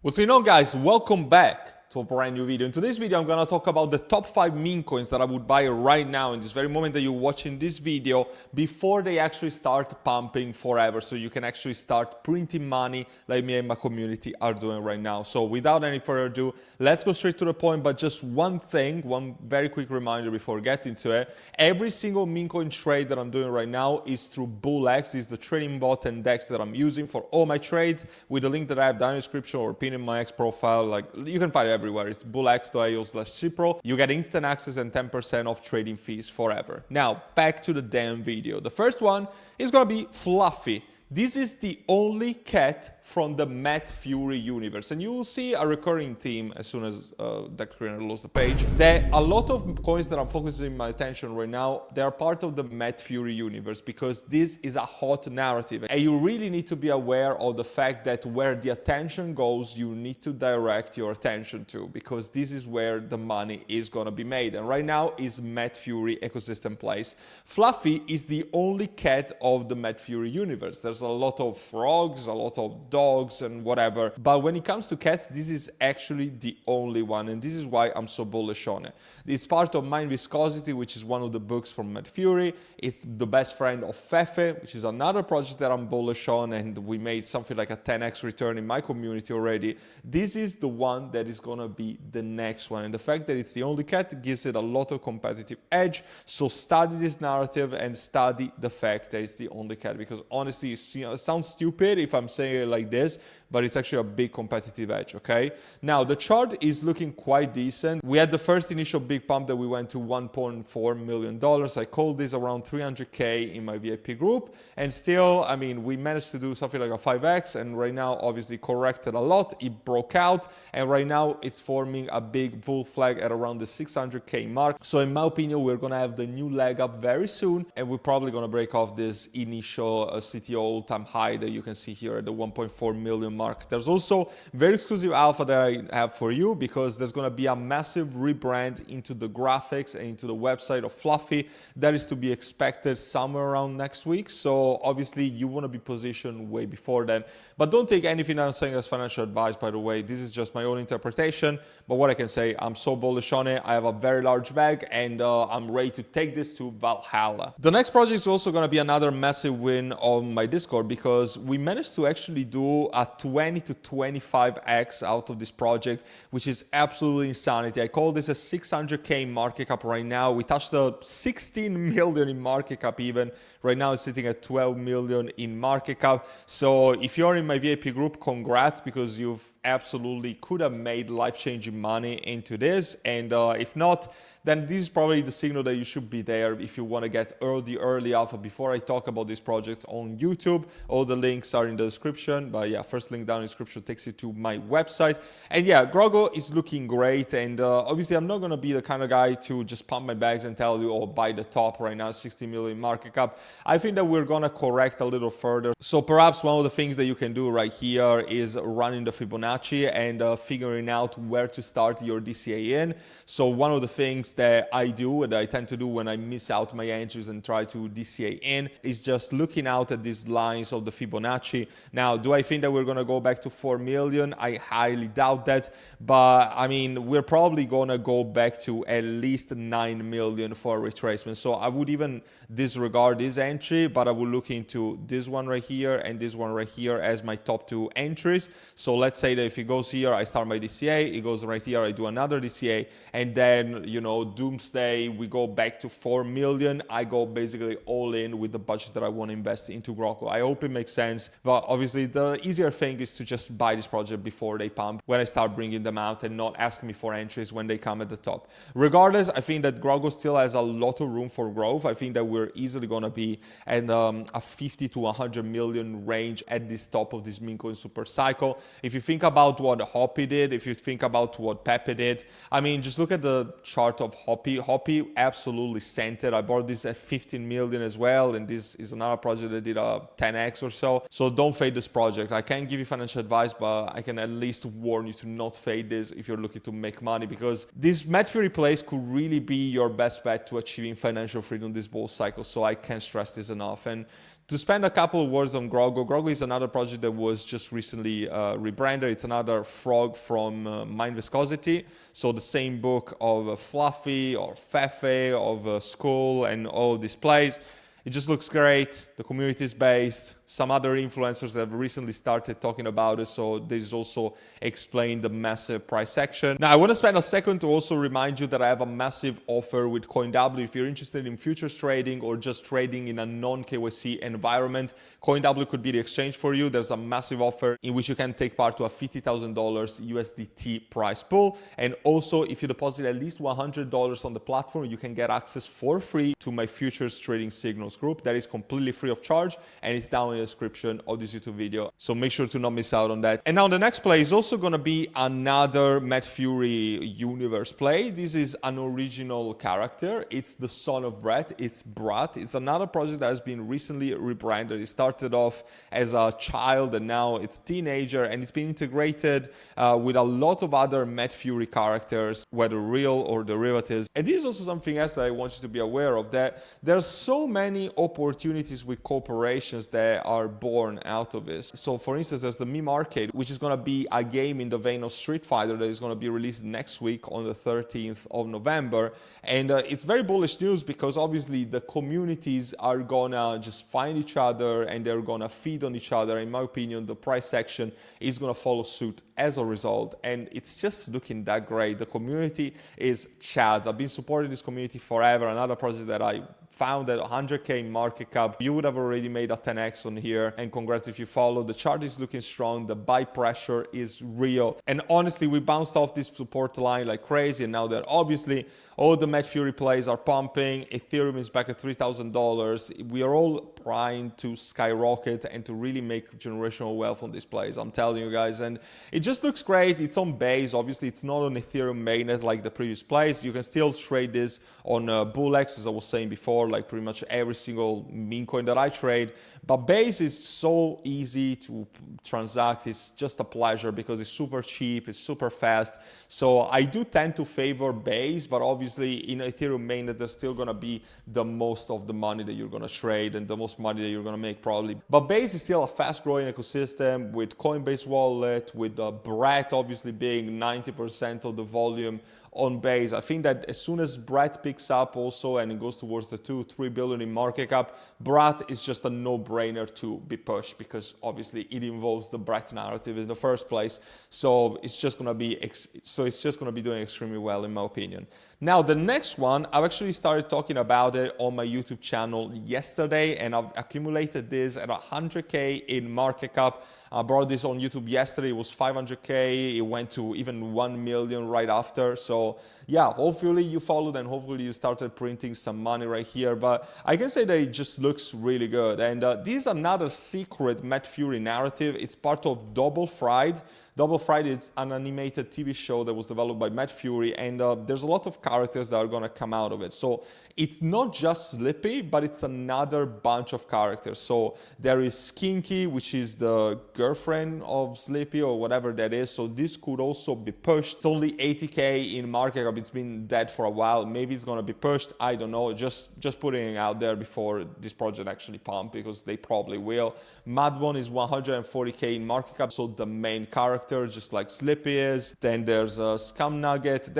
What's going on, guys? Welcome back to a brand new video. In today's video, I'm going to talk about the top 5 meme coins that I would buy right now in this very moment that you're watching this video before they actually start pumping forever. So you can actually start printing money like me and my community are doing right now. So without any further ado, let's go straight to the point. But just one thing, one very quick reminder before getting to it. Every single meme coin trade that I'm doing right now is through BullX. Is the trading bot and DEX that I'm using for all my trades with the link that I have down in the description or pinned in my X profile. Like, you can find it everywhere. It's bullx.io/cpro. You get instant access and 10% off trading fees forever. Now, back to the damn video. The first one is going to be Fluffy. This is the only cat from the Matt Fury universe, and you will see a recurring theme as soon as that creator loads the page. That a lot of coins that I'm focusing my attention right now, they are part of the Matt Fury universe because this is a hot narrative, and you really need to be aware of the fact that where the attention goes, you need to direct your attention to, because this is where the money is gonna be made. And right now is Matt Fury ecosystem place. Fluffy is the only cat of the Matt Fury universe. There's a lot of frogs, a lot of dogs and whatever, but when it comes to cats, this is actually the only one, and this is why I'm so bullish on it. It's part of Mind Viscosity, which is one of the books from Matt Fury. It's the best friend of Fefe, which is another project that I'm bullish on, and we made something like a 10x return in my community already. This is the one that is gonna be the next one, and the fact that it's the only cat gives it a lot of competitive edge. So study this narrative and study the fact that it's the only cat, because honestly, it sounds stupid if I'm saying it like this, but it's actually a big competitive edge, okay? Now, the chart is looking quite decent. We had the first initial big pump that we went to $1.4 million. I called this around 300K in my VIP group, and still, I mean, we managed to do something like a 5x, and right now, obviously corrected a lot. It broke out, and right now it's forming a big bull flag at around the 600K mark. So in my opinion, we're gonna have the new leg up very soon, and we're probably gonna break off this initial CTO all-time high that you can see here at the 1.4 million mark. There's also very exclusive alpha that I have for you, because there's going to be a massive rebrand into the graphics and into the website of Fluffy that is to be expected somewhere around next week. So obviously you want to be positioned way before then, but don't take anything I'm saying as financial advice, by the way. This is just my own interpretation, but what I can say, I'm so bullish on it. I have a very large bag, and I'm ready to take this to Valhalla. The next project is also going to be another massive win on my Discord, because we managed to actually do a 20 to 25x out of this project, which is absolutely insanity. I call this a 600K market cap right now. We touched the 16 million in market cap even. Right now it's sitting at 12 million in market cap. So if you're in my VIP group, congrats, because you've absolutely could have made life-changing money into this. And if not, then this is probably the signal that you should be there if you want to get early alpha before I talk about these projects on YouTube. All the links are in the description, but yeah, first link down in the description takes you to my website. And yeah, Grogo is looking great, and obviously I'm not going to be the kind of guy to just pump my bags and tell you, oh, buy the top right now, 60 million market cap. I think that we're going to correct a little further. So perhaps one of the things that you can do right here is running the Fibonacci and figuring out where to start your DCA in. So one of the things that I do, and I tend to do when I miss out my entries and try to DCA in, is just looking out at these lines of the Fibonacci. Now, do I think that we're going to go back to 4 million? I highly doubt that, but I mean, we're probably going to go back to at least 9 million for retracement. So I would even disregard this entry, but I will look into this one right here and this one right here as my top 2 entries. So let's say that if it goes here, I start my DCA, it goes right here, I do another DCA, and then, you know, doomsday, we go back to 4 million. I go basically all in with the budget that I want to invest into Grogo. I hope it makes sense, but obviously the easier thing is to just buy this project before they pump, when I start bringing them out, and not ask me for entries when they come at the top. Regardless, I think that Grogo still has a lot of room for growth. I think that we're easily going to be in a 50 to 100 million range at this top of this meme coin super cycle. If you think about what Hoppy did, if you think about what Pepe did, I mean, just look at the chart of Hoppy. Hoppy absolutely sent it. I bought this at 15 million as well, and this is another project that did a 10x or so. So don't fade this project. I can't give you financial advice, but I can at least warn you to not fade this if you're looking to make money, because this Matt Fury place could really be your best bet to achieving financial freedom this bull cycle. So I can't stress this enough. And To spend a couple of words on Grogo. Grogo is another project that was just recently rebranded. It's another frog from Mind Viscosity. So the same book of Fluffy or Fefe, of Skull and all displays. It just looks great. The community is based. Some other influencers have recently started talking about it, so this is also explained the massive price section. Now, I want to spend a second to also remind you that I have a massive offer with CoinW. If you're interested in futures trading or just trading in a non-KYC environment, CoinW could be the exchange for you. There's a massive offer in which you can take part to a $50,000 USDT prize pool. And also, if you deposit at least $100 on the platform, you can get access for free to my futures trading signals group. That is completely free of charge, and it's down in the description of this YouTube video. So make sure to not miss out on that. And now the next play is also going to be another Matt Fury universe play. This is an original character. It's the son of Bratt. It's Bratt. It's another project that has been recently rebranded. It started off as a child and now it's a teenager, and it's been integrated with a lot of other Matt Fury characters, whether real or derivatives. And this is also something else that I want you to be aware of, that there's so many opportunities with corporations that are born out of this. So for instance, there's the Meme Arcade, which is going to be a game in the vein of Street Fighter that is going to be released next week on the 13th of November. And it's very bullish news because obviously the communities are going to just find each other and they're going to feed on each other. In my opinion, the price section is going to follow suit as a result. And it's just looking that great. The community is Chedda. I've been supporting this community forever. Another project that I found at 100K market cap. You would have already made a 10x on here, and congrats if you follow. The chart is looking strong, the buy pressure is real, and honestly we bounced off this support line like crazy, and now that obviously all the Matt Fury plays are pumping, Ethereum is back at $3,000. We are all primed to skyrocket and to really make generational wealth on these plays, I'm telling you guys. And it just looks great. It's on base. Obviously, it's not on Ethereum mainnet like the previous plays. You can still trade this on Bullex, as I was saying before, like pretty much every single meme coin that I trade. But base is so easy to transact. It's just a pleasure because it's super cheap, it's super fast. So I do tend to favor base, but obviously in Ethereum mainnet, there's still going to be the most of the money that you're going to trade and the most money that you're going to make probably. But base is still a fast growing ecosystem with Coinbase wallet, with Bratt obviously being 90% of the volume on base. I think that as soon as Bratt picks up also and it goes towards the 2-3 billion in market cap, Bratt is just a no-brainer to be pushed because obviously it involves the Bratt narrative in the first place. So it's just going to be doing extremely well in my opinion. Now the next one, I've actually started talking about it on my YouTube channel yesterday, and I've accumulated this at 100K in market cap. I brought this on YouTube yesterday. It was 500K. It went to even 1 million right after. So yeah, hopefully you followed and hopefully you started printing some money right here. But I can say that it just looks really good. And this is another secret Matt Fury narrative. It's part of Double Fried. Double Fried is an animated TV show that was developed by Matt Fury, and there's a lot of characters that are going to come out of it. So it's not just Slippy, but it's another bunch of characters. So there is Skinky, which is the girlfriend of Slippy or whatever that is. So this could also be pushed. It's only 80K in market cap. It's been dead for a while. Maybe it's going to be pushed. I don't know. Just putting it out there before this project actually pump, because they probably will. Madbone is 140K in market cap. So the main character, just like Slippy is. Then there's a Scam Nugget.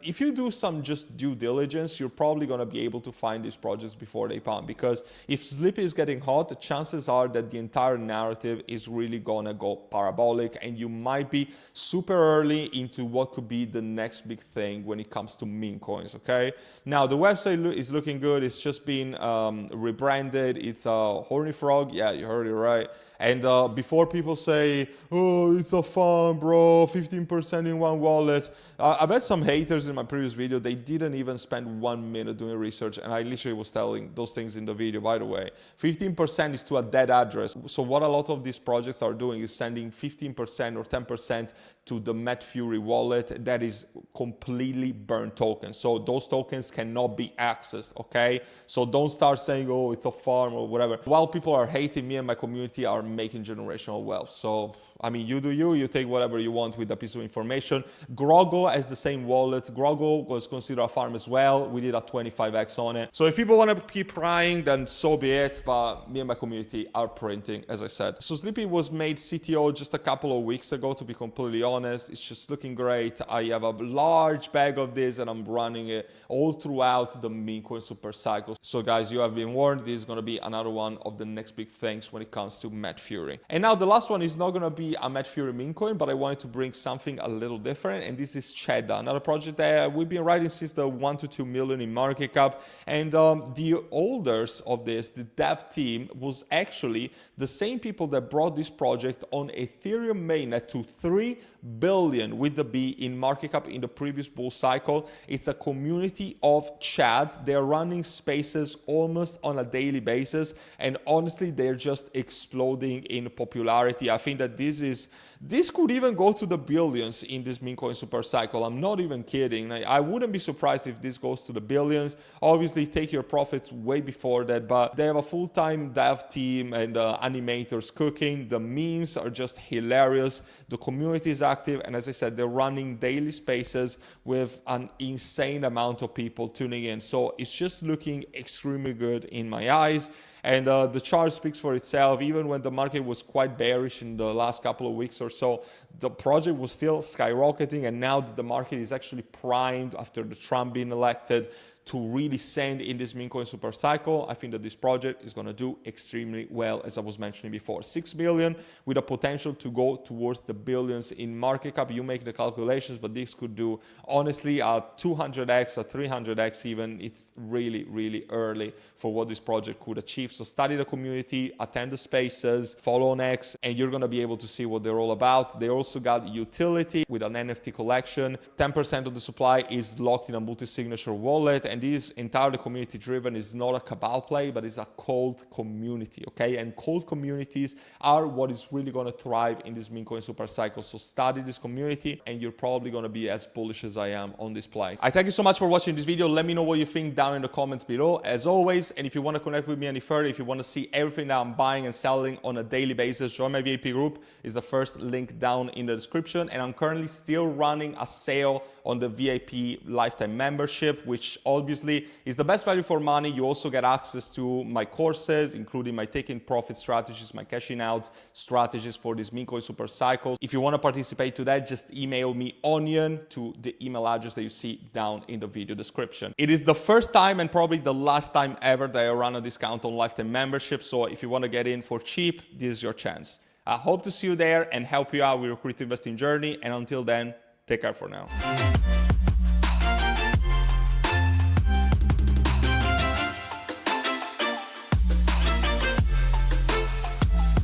If you do some just due diligence, you're probably going to be able to find these projects before they pump, because if Slippy is getting hot, the chances are that the entire narrative is really going to go parabolic, and you might be super early into what could be the next big thing when it comes to meme coins, okay? Now, the website is looking good. It's just been rebranded. It's a Horny Frog. Yeah, you heard it right. And before people say, oh, it's a fun, bro, 15% in one wallet. I've had some haters in my previous video. They didn't even spend 1 minute doing research. And I literally was telling those things in the video, by the way. 15% is to a dead address. So what a lot of these projects are doing is sending 15% or 10% to the MetFury wallet that is completely burned tokens. So those tokens cannot be accessed, okay? So don't start saying, oh, it's a farm or whatever. While people are hating, me and my community are making generational wealth. So, I mean, you do you take whatever you want with a piece of information. Grogo has the same wallet. Grogo was considered a farm as well. We did a 25x on it. So if people want to keep crying, then so be it. But me and my community are printing, as I said. So Slippy was made CTO just a couple of weeks ago, to be completely honest. It's just looking great. I have a large bag of this and I'm running it all throughout the Memecoins super cycle. So guys, you have been warned. This is going to be another one of the next big things when it comes to MetFury. And now the last one is not going to be a MetFury meme coin, but I wanted to bring something a little different. And this is Chedda, another project that we've been writing since the 1 to 2 million in market cap. And the holders of this, the dev team, was actually the same people that brought this project on Ethereum mainnet to 3 billion with the B in market cap in the previous bull cycle. It's a community of chads. They're running spaces almost on a daily basis, and honestly they're just exploding in popularity. I think that this could even go to the billions in this Memecoin super cycle. I'm not even kidding. I wouldn't be surprised if this goes to the billions. Obviously take your profits way before that, but they have a full-time dev team and animators cooking. The memes are just hilarious. The community is active, and as I said, they're running daily spaces with an insane amount of people tuning in. So it's just looking extremely good in my eyes. And the chart speaks for itself. Even when the market was quite bearish in the last couple of weeks or so, the project was still skyrocketing. And now that the market is actually primed after the Trump being elected to really send in this Memecoin super cycle, I think that this project is going to do extremely well, as I was mentioning before. 6 million with a potential to go towards the billions in market cap. You make the calculations, but this could do honestly a 200x, a 300x even. It's really, really early for what this project could achieve. So study the community, attend the spaces, follow on X, and you're going to be able to see what they're all about. They also got utility with an NFT collection. 10% of the supply is locked in a multi-signature wallet, and this entirely community driven. Is not a cabal play, but it's a cold community, okay? And cold communities are what is really going to thrive in this Memecoin super cycle. So study this community and you're probably going to be as bullish as I am on this play. I thank you so much for watching this video. Let me know what you think down in the comments below, as always. And if you want to connect with me any further, if you want to see everything that I'm buying and selling on a daily basis, join my VIP group. Is the first link down in the description. And I'm currently still running a sale on the VIP lifetime membership, which obviously is the best value for money. You also get access to my courses, including my taking profit strategies, my cashing out strategies for this Memecoin super cycle. If you want to participate to that, just email me onion to the email address that you see down in the video description. It is the first time and probably the last time ever that I run a discount on lifetime membership. So if you want to get in for cheap, this is your chance. I hope to see you there and help you out with your crypto investing journey. And until then, take care for now.